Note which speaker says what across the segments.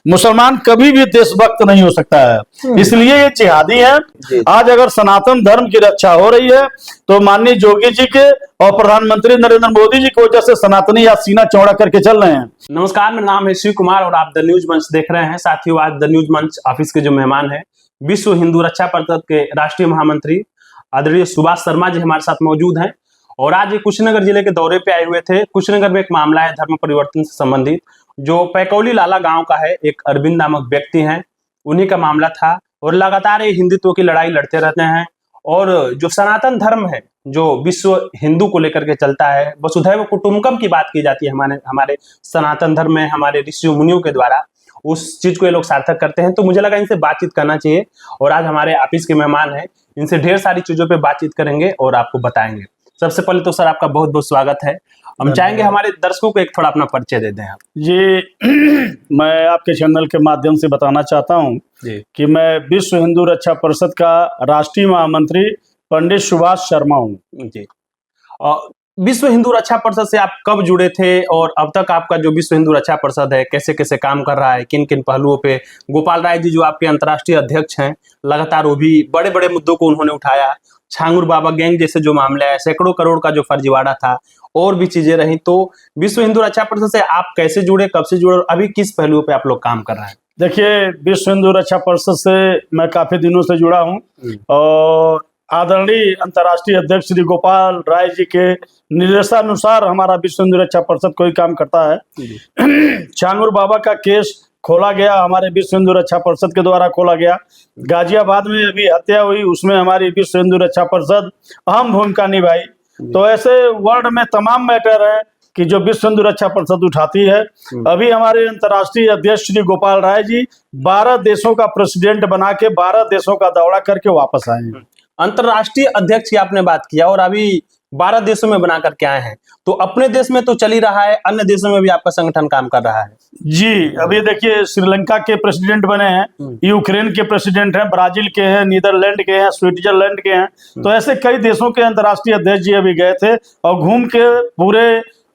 Speaker 1: मुसलमान कभी भी देशभक्त नहीं हो सकता है, इसलिए ये जिहादी है। आज अगर सनातन धर्म की रक्षा हो रही है तो माननीय योगी जी के और प्रधानमंत्री नरेंद्र मोदी जी की वजह से सनातनी आज सीना चौड़ा करके चल रहे हैं।
Speaker 2: नमस्कार, मेरा नाम है शिव कुमार और आप द न्यूज मंच देख रहे हैं। साथियों, आज द न्यूज मंच ऑफिस के जो मेहमान हैं, विश्व हिंदू रक्षा परिषद के राष्ट्रीय महामंत्री आदरणीय सुभाष शर्मा जी हमारे साथ मौजूद हैं और आज ये कुशीनगर जिले के दौरे पे आए हुए थे। कुशीनगर में एक मामला है धर्म परिवर्तन से संबंधित, जो पैकौली लाला गांव का है। एक अरविंद नामक व्यक्ति हैं, उन्हीं का मामला था और लगातार ये हिंदुत्व की लड़ाई लड़ते रहते हैं। और जो सनातन धर्म है, जो विश्व हिंदू को लेकर के चलता है, वसुधैव कुटुंबकम की बात की जाती है हमारे सनातन धर्म में, हमारे ऋषि मुनियों के द्वारा, उस चीज को ये लोग सार्थक करते हैं। तो मुझे लगा इनसे बातचीत करना चाहिए और आज हमारे ऑफिस के मेहमान हैं, इनसे ढेर सारी चीजों पे बातचीत करेंगे और आपको बताएंगे। सबसे पहले तो सर आपका बहुत बहुत स्वागत है। हम चाहेंगे हमारे दर्शकों को एक थोड़ा अपना परिचय दे दें आप।
Speaker 1: जी, मैं आपके चैनल के माध्यम से बताना चाहता हूं कि मैं विश्व हिंदू रक्षा परिषद का राष्ट्रीय महामंत्री पंडित सुभाष शर्मा हूं।
Speaker 2: जी, विश्व हिंदू रक्षा परिषद से आप कब जुड़े थे और अब तक आपका जो विश्व हिंदू रक्षा परिषद है कैसे कैसे काम कर रहा है, किन किन पहलुओं पे? गोपाल राय जी जो आपके अंतर्राष्ट्रीय अध्यक्ष हैं, लगातार वो भी बड़े बड़े मुद्दों को उन्होंने उठाया। छांगुर बाबा गैंग जैसे जो मामले है, सैकड़ों करोड़ का जो फर्जीवाड़ा था, और भी चीजें रही। तो विश्व हिंदू रक्षा परिषद से आप कैसे जुड़े, कब से जुड़े और अभी किस पहलुओं पे आप लोग काम कर रहे हैं?
Speaker 1: देखिए, विश्व हिंदू रक्षा परिषद से मैं काफी दिनों से जुड़ा हूं और आदरणीय अंतर्राष्ट्रीय अध्यक्ष श्री गोपाल राय जी के निर्देशानुसार हमारा विश्व हिंदू रक्षा परिषद कोई काम करता है। छांगुर बाबा का केस खोला गया, हमारे विश्व हिंदू रक्षा परिषद के द्वारा खोला गया। गाजियाबाद में अभी हत्या हुई, उसमें हमारी विश्व हिंदू रक्षा परिषद अहम भूमिका निभाई। तो ऐसे वर्ल्ड में तमाम मैटर है कि जो विश्व हिंदू रक्षा परिषद उठाती है। अभी हमारे अंतर्राष्ट्रीय अध्यक्ष श्री गोपाल राय जी 12 देशों का प्रेसिडेंट बना के 12 देशों का दौरा करके वापस आए हैं।
Speaker 2: अंतर्राष्ट्रीय अध्यक्ष की आपने बात किया और अभी 12 देशों में बना करके आए हैं, तो अपने देश में तो चल ही रहा है, अन्य देशों में भी आपका संगठन काम कर रहा है?
Speaker 1: जी, अभी देखिए, श्रीलंका के प्रेसिडेंट बने हैं, यूक्रेन के प्रेसिडेंट हैं, ब्राजील के हैं, नीदरलैंड के हैं, स्विट्जरलैंड के हैं। तो ऐसे कई देशों के अंतर्राष्ट्रीय अध्यक्ष जी अभी गए थे और घूम के पूरे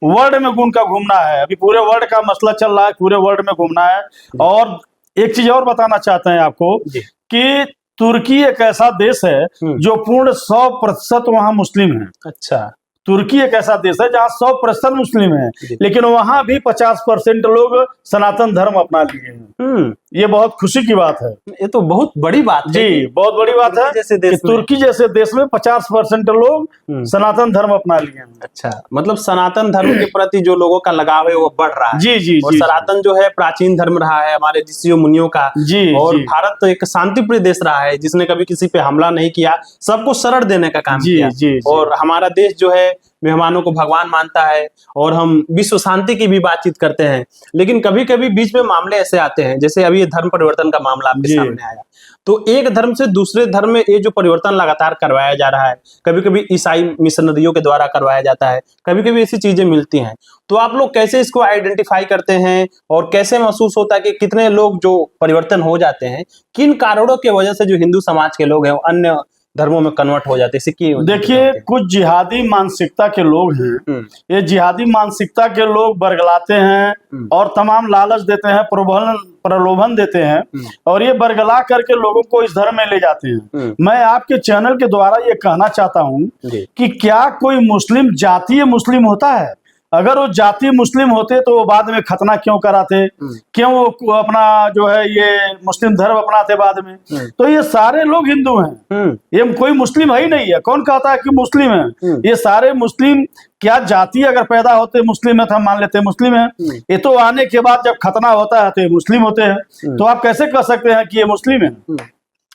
Speaker 1: वर्ल्ड में उनका घूमना है। अभी पूरे वर्ल्ड का मसला चल रहा है, पूरे वर्ल्ड में घूमना है। और एक चीज और बताना चाहते हैं आपको कि तुर्की एक ऐसा देश है जो पूर्ण 100% वहां मुस्लिम है।
Speaker 2: अच्छा,
Speaker 1: तुर्की एक ऐसा देश है जहाँ 100% मुस्लिम है, लेकिन वहां भी 50% लोग सनातन धर्म अपना लिए हैं। ये बहुत खुशी की बात है।
Speaker 2: ये तो बहुत बड़ी बात है।
Speaker 1: जी, बहुत बड़ी बात है कि तुर्की जैसे देश में 50% लोग सनातन धर्म अपना लिए हैं।
Speaker 2: अच्छा, मतलब सनातन धर्म के प्रति जो लोगों का लगाव है वो बढ़ रहा है।
Speaker 1: जी जी,
Speaker 2: और सनातन जो है प्राचीन धर्म रहा है हमारे ऋषियों मुनियों का।
Speaker 1: जी,
Speaker 2: और भारत तो एक शांतिप्रिय देश रहा है, जिसने कभी किसी पे हमला नहीं किया, सबको शरण देने का काम किया। और हमारा देश जो है मेहमानों को भगवान मानता है और हम विश्व शांति की भी बातचीत करते हैं। लेकिन कभी कभी बीच में मामले ऐसे आते हैं, जैसे अभी ये धर्म परिवर्तन का मामला आपके सामने आया, तो एक धर्म से दूसरे धर्म में ये जो परिवर्तन लगातार करवाया जा रहा है, कभी कभी ईसाई मिशनरियों के द्वारा करवाया जाता है, कभी कभी ऐसी चीजें मिलती हैं। तो आप लोग कैसे इसको आइडेंटिफाई करते हैं और कैसे महसूस होता है कि कितने लोग जो परिवर्तन हो जाते हैं, किन कारणों की वजह से जो हिंदू समाज के लोग हैं वो अन्य धर्मों में कन्वर्ट हो जाते हैं?
Speaker 1: देखिए, कुछ जिहादी मानसिकता के लोग हैं, ये जिहादी मानसिकता के लोग बरगलाते हैं और तमाम लालच देते हैं, प्रलोभन देते हैं और ये बरगला करके लोगों को इस धर्म में ले जाते हैं। मैं आपके चैनल के द्वारा ये कहना चाहता हूँ कि क्या कोई मुस्लिम जातीय मुस्लिम होता है? अगर वो जाति मुस्लिम होते तो वो बाद में खतना क्यों कराते, क्यों वो अपना जो है ये मुस्लिम धर्म अपनाते बाद में? तो ये सारे लोग हिंदू हैं, ये कोई मुस्लिम है ही नहीं है। कौन कहता है कि मुस्लिम है? ये सारे मुस्लिम, क्या जाति अगर पैदा होते मुस्लिम है तो हम मान लेते हैं मुस्लिम है। ये तो आने के बाद जब खतना होता है तो ये मुस्लिम होते हैं, तो आप कैसे कह सकते हैं कि ये मुस्लिम है?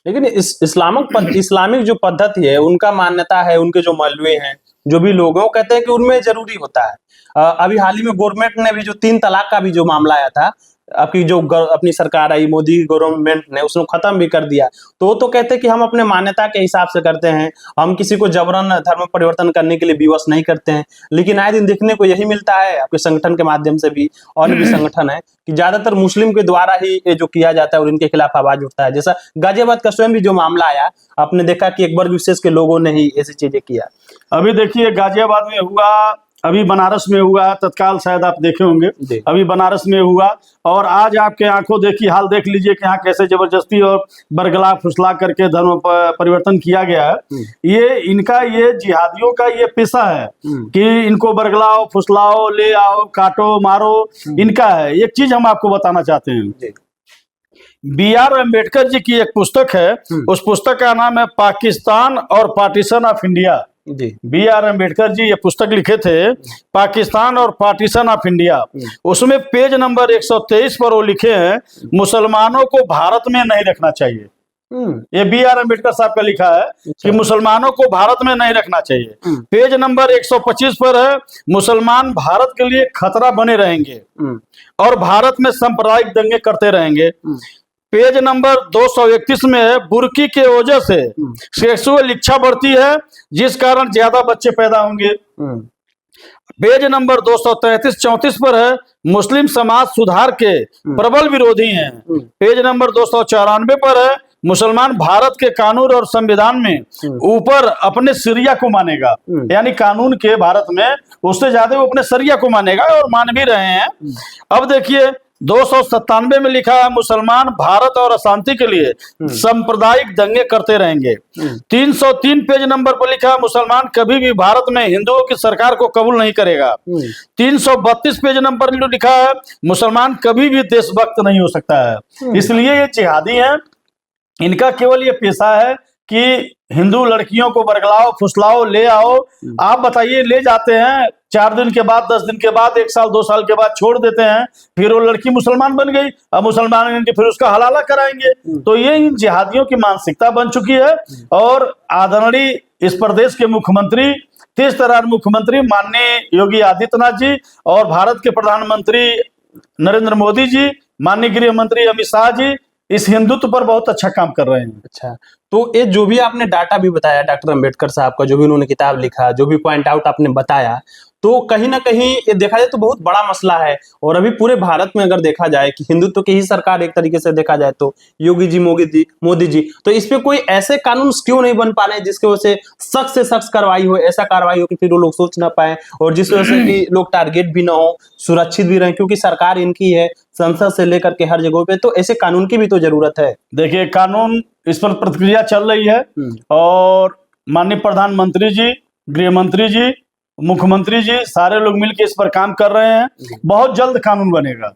Speaker 2: लेकिन इस्लामिक जो पद्धति है, उनका मान्यता है, उनके जो मौलवी हैं, जो भी लोग हैं, वो कहते हैं कि उनमें जरूरी होता है। अभी हाल ही में गवर्नमेंट ने भी जो 3 तलाक का भी जो मामला आया था, आपकी जो अपनी सरकार आई, मोदी गवर्नमेंट ने, उसने खत्म भी कर दिया। तो कहते हैं कि हम अपने मान्यता के हिसाब से करते हैं, हम किसी को जबरन धर्म परिवर्तन करने के लिए विवश नहीं करते हैं। लेकिन आए दिन देखने को यही मिलता है, आपके संगठन के माध्यम से भी और भी संगठन है, कि ज्यादातर मुस्लिम के द्वारा ही ये जो किया जाता है और इनके खिलाफ आवाज उठता है। जैसा गाजियाबाद का स्वयं भी जो मामला आया, आपने देखा कि एक वर्ग विशेष के लोगों ने ही ऐसी चीजें किया।
Speaker 1: अभी देखिए, गाजियाबाद में हुआ अभी बनारस में हुआ है, तत्काल शायद आप देखे होंगे,
Speaker 2: जी।
Speaker 1: अभी बनारस में हुआ। और आज आपके आंखों देखी हाल देख लीजिए कि यहाँ कैसे जबरदस्ती और बरगला फुसला करके धर्म परिवर्तन किया गया है। ये इनका, ये जिहादियों का ये पेशा है कि इनको बरगलाओ, फुसलाओ, ले आओ, काटो, मारो, इनका है। एक चीज हम आपको बताना चाहते हैं, B.R. अम्बेडकर जी की एक पुस्तक है, उस पुस्तक का नाम है पाकिस्तान और partition of India. B.R. Ambedkar ji ये पुस्तक लिखे थे, पाकिस्तान और पार्टीशन ऑफ इंडिया। उसमें पेज नंबर 123 पर वो लिखे हैं, मुसलमानों को भारत में नहीं रखना चाहिए। ये B.R. अम्बेडकर साहब का लिखा है कि मुसलमानों को भारत में नहीं रखना चाहिए। पेज नंबर 125 पर है, मुसलमान भारत के लिए खतरा बने रहेंगे और भारत में सांप्रदायिक दंगे करते रहेंगे। पेज नंबर 231 में है, बुर्की के वजह से सेक्सुअल इच्छा बढ़ती है जिस कारण ज्यादा बच्चे पैदा होंगे। पेज नंबर 233-34 पर है, मुस्लिम समाज सुधार के प्रबल विरोधी हैं। पेज नंबर 294 पर है, मुसलमान भारत के कानून और संविधान में ऊपर अपने शरिया को मानेगा, यानी कानून के भारत में उससे ज्यादा वो अपने शरिया को मानेगा और मान भी रहे हैं। अब देखिए 297 में लिखा है, मुसलमान भारत और अशांति के लिए सांप्रदायिक दंगे करते रहेंगे। 303 पेज नंबर पर लिखा है, मुसलमान कभी भी भारत में हिंदुओं की सरकार को कबूल नहीं करेगा। 332 पेज नंबर पर लिखा है, मुसलमान कभी भी देशभक्त नहीं हो सकता है। इसलिए ये जिहादी हैं, इनका केवल ये पेशा है कि हिंदू लड़कियों को बरगलाओ, फुसलाओ, ले आओ। आप बताइए, ले जाते हैं 4 दिन के बाद, 10 दिन के बाद, 1 साल 2 साल के बाद छोड़ देते हैं, फिर वो लड़की मुसलमान बन गई, अब मुसलमान इनके फिर उसका हलाला कराएंगे। तो ये इन जिहादियों की मानसिकता बन चुकी है। और आदरणीय इस प्रदेश के मुख्यमंत्री, तेज तर्रार मुख्यमंत्री माननीय योगी आदित्यनाथ जी और भारत के प्रधानमंत्री नरेंद्र मोदी जी, माननीय गृह मंत्री अमित शाह जी इस हिंदुत्व पर बहुत अच्छा काम कर रहे हैं।
Speaker 2: अच्छा, तो ये जो भी आपने डाटा भी बताया डॉक्टर अंबेडकर साहब का, जो भी उन्होंने किताब लिखा, जो भी पॉइंट आउट आपने बताया, तो कहीं ना कहीं ये देखा जाए तो बहुत बड़ा मसला है। और अभी पूरे भारत में अगर देखा जाए कि हिंदुत्व की ही सरकार एक तरीके से देखा जाए तो योगी जी, मोदी जी, तो इस पे कोई ऐसे कानून क्यों नहीं बन पा रहे जिसकी वजह से सख्त से सख्त कार्रवाई हो, ऐसा कार्रवाई हो कि फिर वो लोग सोच ना पाए और जिस वजह से कि लोग टारगेट भी ना हो, सुरक्षित भी रहे, क्योंकि सरकार इनकी है, संसद से लेकर के हर जगह पे, तो ऐसे कानून की भी तो जरूरत है।
Speaker 1: देखिए, कानून इस पर प्रक्रिया चल रही है और माननीय प्रधानमंत्री जी, गृह मंत्री जी, मुख्यमंत्री जी, सारे लोग मिलकर इस पर काम कर रहे हैं। बहुत जल्द कानून बनेगा,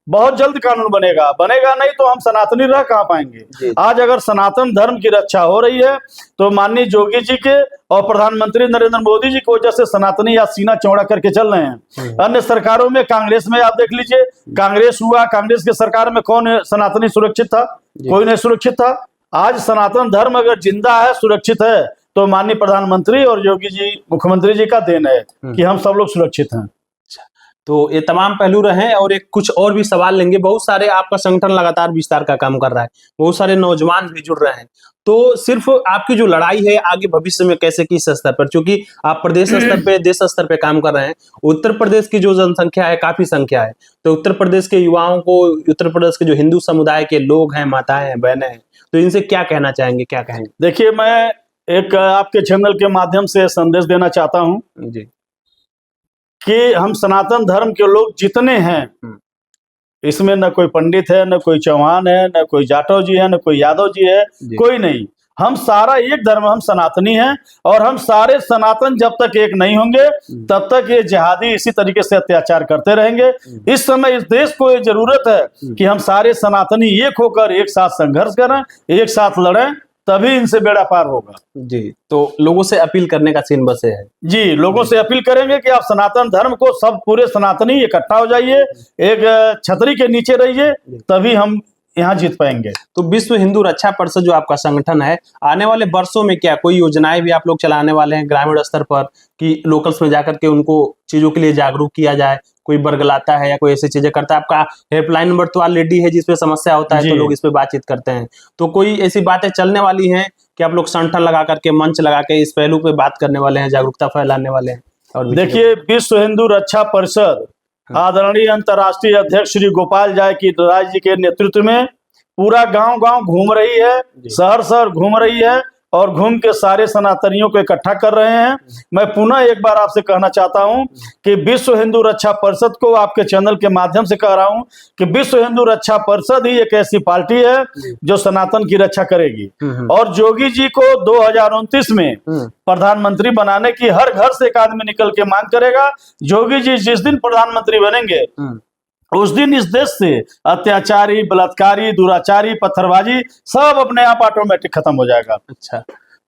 Speaker 1: बहुत जल्द कानून बनेगा। बनेगा नहीं तो हम सनातनी रह कहाँ पाएंगे। आज अगर सनातन धर्म की रक्षा हो रही है तो माननीय योगी जी के और प्रधानमंत्री नरेंद्र मोदी जी की वजह से सनातनी आज सीना चौड़ा करके चल रहे हैं। अन्य सरकारों में, कांग्रेस में आप देख लीजिए, कांग्रेस हुआ, कांग्रेस की सरकार में कौन सनातनी सुरक्षित था? कोई नहीं सुरक्षित था। आज सनातन धर्म अगर जिंदा है, सुरक्षित है, तो माननीय प्रधानमंत्री और योगी जी, मुख्यमंत्री जी का देन है कि हम सब लोग सुरक्षित हैं।
Speaker 2: तो ये तमाम पहलू रहे और एक कुछ और भी सवाल लेंगे। बहुत सारे, आपका संगठन लगातार विस्तार का काम कर रहा है, बहुत सारे नौजवान भी जुड़ रहे हैं, तो सिर्फ आपकी जो लड़ाई है आगे भविष्य में कैसे, किस स्तर पर, क्योंकि आप प्रदेश स्तर पे, देश स्तर पे काम कर रहे हैं, उत्तर प्रदेश की जो जनसंख्या है काफी संख्या है, तो उत्तर प्रदेश के युवाओं को, उत्तर प्रदेश के जो हिंदू समुदाय के लोग हैं, माताएं हैं, बहनें हैं, तो इनसे क्या कहना चाहेंगे, क्या कहेंगे?
Speaker 1: देखिए, मैं एक आपके चैनल के माध्यम से संदेश देना चाहता हूं
Speaker 2: जी
Speaker 1: कि हम सनातन धर्म के लोग जितने हैं, इसमें न कोई पंडित है, न कोई चौहान है, न कोई जाटव जी है, न कोई यादव जी है, कोई नहीं। हम सारा एक धर्म, हम सनातनी हैं और हम सारे सनातन जब तक एक नहीं होंगे तब तक ये जिहादी इसी तरीके से अत्याचार करते रहेंगे। इस समय इस देश को ये जरूरत है कि हम सारे सनातनी एक होकर एक साथ संघर्ष करें, एक साथ लड़ें, तभी इनसे बेड़ा पार होगा।
Speaker 2: जी, तो लोगों से अपील करने का सीन बस है।
Speaker 1: जी, लोगों से अपील करेंगे कि आप सनातन धर्म को, सब पूरे सनातनी इकट्ठा हो जाइए, एक छतरी के नीचे रहिए, तभी हम यहाँ जीत पाएंगे।
Speaker 2: तो विश्व हिंदू रक्षा परिषद जो आपका संगठन है, आने वाले वर्षों में क्या कोई योजनाएं भी आप लोग चलाने वाले हैं ग्रामीण स्तर पर कि लोकल्स में जाकर के उनको चीजों के लिए जागरूक किया जाए? कोई बरगलाता है या कोई ऐसी चीजें करता है? आपका हेल्पलाइन नंबर तो ऑलरेडी है जिसपे समस्या होता है तो लोग इस पे बातचीत करते हैं, तो कोई ऐसी बातें चलने वाली हैं कि आप लोग संगठन लगा करके, मंच लगा के इस पहलू पे बात करने वाले हैं, जागरूकता फैलाने वाले हैं? और
Speaker 1: देखिए, विश्व हिंदू रक्षा परिषद आदरणीय अंतर्राष्ट्रीय अध्यक्ष श्री गोपाल राय जी के नेतृत्व में पूरा गांव-गांव घूम रही है, शहर-शहर घूम रही है और घूम के सारे सनातनियों को इकट्ठा कर रहे हैं। मैं पुनः एक बार आपसे कहना चाहता हूं कि विश्व हिंदू रक्षा परिषद को आपके चैनल के माध्यम से कह रहा हूं कि विश्व हिंदू रक्षा परिषद ही एक ऐसी पार्टी है जो सनातन की रक्षा करेगी। और योगी जी को 2029 में प्रधानमंत्री बनाने की हर घर से एक आदमी निकल के मांग करेगा। योगी जी जिस दिन प्रधानमंत्री बनेंगे उस दिन इस देश से अत्याचारी, बलात्कारी, दुराचारी, पत्थरबाजी सब अपने आप ऑटोमेटिक खत्म हो जाएगा।
Speaker 2: अच्छा,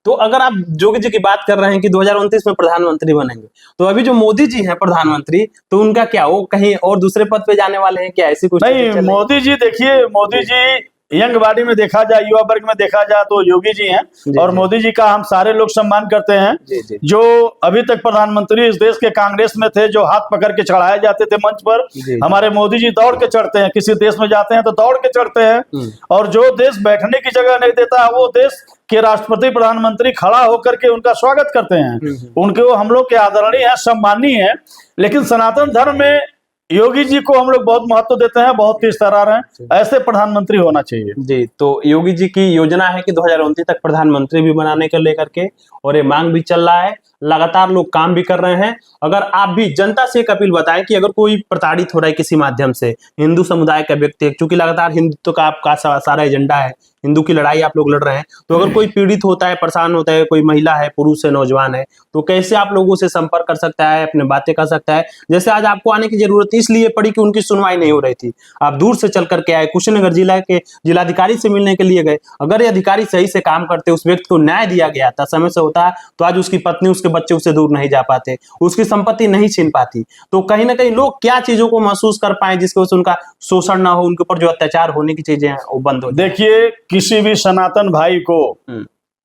Speaker 2: तो अगर आप योगी जी की बात कर रहे हैं कि 2029 में प्रधानमंत्री बनेंगे, तो अभी जो मोदी जी हैं प्रधानमंत्री, तो उनका क्या, वो कहीं और दूसरे पद पे जाने वाले हैं क्या? ऐसी कुछ
Speaker 1: नहीं, मोदी जी देखिए, मोदी जी यंग बॉडी में देखा जाए, युवा वर्ग में देखा जाए तो योगी जी हैं। और मोदी जी का हम सारे लोग सम्मान करते हैं। जो अभी तक प्रधानमंत्री इस देश के कांग्रेस में थे, जो हाथ पकड़ के चढ़ाए जाते थे मंच पर, हमारे मोदी जी दौड़ के चढ़ते हैं। किसी देश में जाते हैं तो दौड़ के चढ़ते हैं। और जो देश बैठने की जगह नहीं देता, वो देश के राष्ट्रपति, प्रधानमंत्री खड़ा होकर के उनका स्वागत करते हैं। उनके वो हम लोग के आदरणीय है, सम्मानीय है। लेकिन सनातन धर्म में योगी जी को हम लोग बहुत महत्व देते हैं, बहुत तेज तर्रार हैं। ऐसे प्रधानमंत्री होना चाहिए
Speaker 2: जी। तो योगी जी की योजना है कि 2029 तक प्रधानमंत्री भी बनाने को लेकर के, और ये मांग भी चल रहा है, लगातार लोग काम भी कर रहे हैं। अगर आप भी जनता से एक अपील बताएं कि अगर कोई प्रताड़ित हो रहा है किसी माध्यम से, हिंदू समुदाय का व्यक्ति, क्योंकि लगातार हिंदुत्व का आपका सारा एजेंडा है, हिंदू की लड़ाई आप लोग लड़ रहे हैं, तो अगर कोई पीड़ित होता है, परेशान होता है, कोई महिला है, पुरुष है, नौजवान है, तो कैसे आप लोगों से संपर्क कर सकता है, अपने बातें कर सकता है? जैसे आज आपको आने की जरूरत इसलिए पड़ी कि उनकी सुनवाई नहीं हो रही थी, आप दूर से चल करके आए, कुशीनगर जिला के जिलाधिकारी से मिलने के लिए गए। अगर ये अधिकारी सही से काम करते, उस व्यक्ति को न्याय दिया गया था, समय से होता, तो आज उसकी पत्नी, उसके बच्चे उससे दूर नहीं जा पाते, उसकी संपत्ति नहीं छीन पाती। तो कहीं ना कहीं लोग क्या चीजों को महसूस कर पाए जिसकी वजह से उनका शोषण ना हो, उनके ऊपर जो अत्याचार होने की चीजें हैं वो बंद हो।
Speaker 1: देखिए, किसी भी सनातन भाई को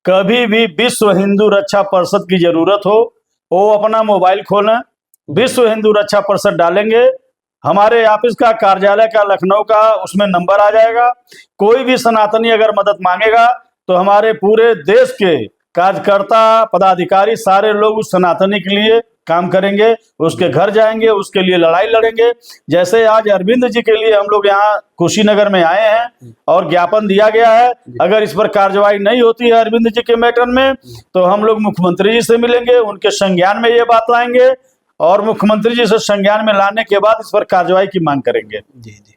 Speaker 1: कभी भी विश्व हिंदू रक्षा परिषद की जरूरत हो, वो अपना मोबाइल खोलें, विश्व हिंदू रक्षा परिषद डालेंगे, हमारे ऑफिस का, कार्यालय का, लखनऊ का, उसमें नंबर आ जाएगा। कोई भी सनातनी अगर मदद मांगेगा तो हमारे पूरे देश के कार्यकर्ता, पदाधिकारी, सारे लोग उस सनातनी के लिए काम करेंगे, उसके घर जाएंगे, उसके लिए लड़ाई लड़ेंगे। जैसे आज अरविंद जी के लिए हम लोग यहाँ कुशीनगर में आए हैं और ज्ञापन दिया गया है। अगर इस पर कार्रवाई नहीं होती है अरविंद जी के मैटर में, तो हम लोग मुख्यमंत्री जी से मिलेंगे, उनके संज्ञान में ये बात लाएंगे और मुख्यमंत्री जी से संज्ञान में लाने के बाद इस पर कार्रवाई की मांग करेंगे।
Speaker 2: जी जी।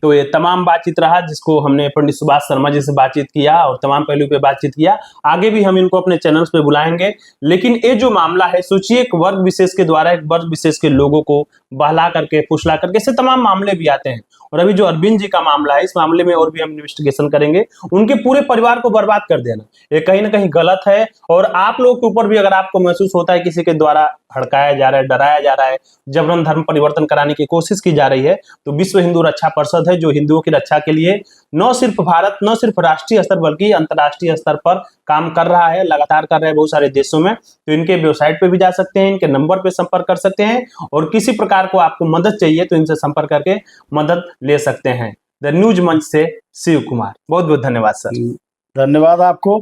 Speaker 2: तो ये तमाम बातचीत रहा जिसको हमने पंडित सुभाष शर्मा जी से बातचीत किया और तमाम पहलू पे बातचीत किया। आगे भी हम इनको अपने चैनल्स पे बुलाएंगे। लेकिन ये जो मामला है, सोचिए एक वर्ग विशेष के द्वारा एक वर्ग विशेष के लोगों को बहला करके, फुसला करके, ऐसे तमाम मामले भी आते हैं। और अभी जो अरविंद जी का मामला है, इस मामले में और भी हम इन्वेस्टिगेशन करेंगे। उनके पूरे परिवार को बर्बाद कर देना ये कहीं ना कहीं गलत है। और आप लोगों के ऊपर भी अगर आपको महसूस होता है किसी के द्वारा भड़काया जा रहा है, डराया जा रहा है, जबरन धर्म परिवर्तन कराने की कोशिश की जा रही है, तो विश्व हिंदू रक्षा परिषद है जो हिंदुओं की रक्षा के लिए न सिर्फ भारत, न सिर्फ राष्ट्रीय स्तर बल्कि अंतर्राष्ट्रीय स्तर पर काम कर रहा है, लगातार कर रहा है बहुत सारे देशों में। तो इनके वेबसाइट पे भी जा सकते हैं, इनके नंबर पे संपर्क कर सकते हैं और किसी प्रकार को आपको मदद चाहिए तो इनसे संपर्क करके मदद ले सकते हैं। द न्यूज मंच से शिव कुमार, बहुत बहुत धन्यवाद सर।
Speaker 1: धन्यवाद आपको।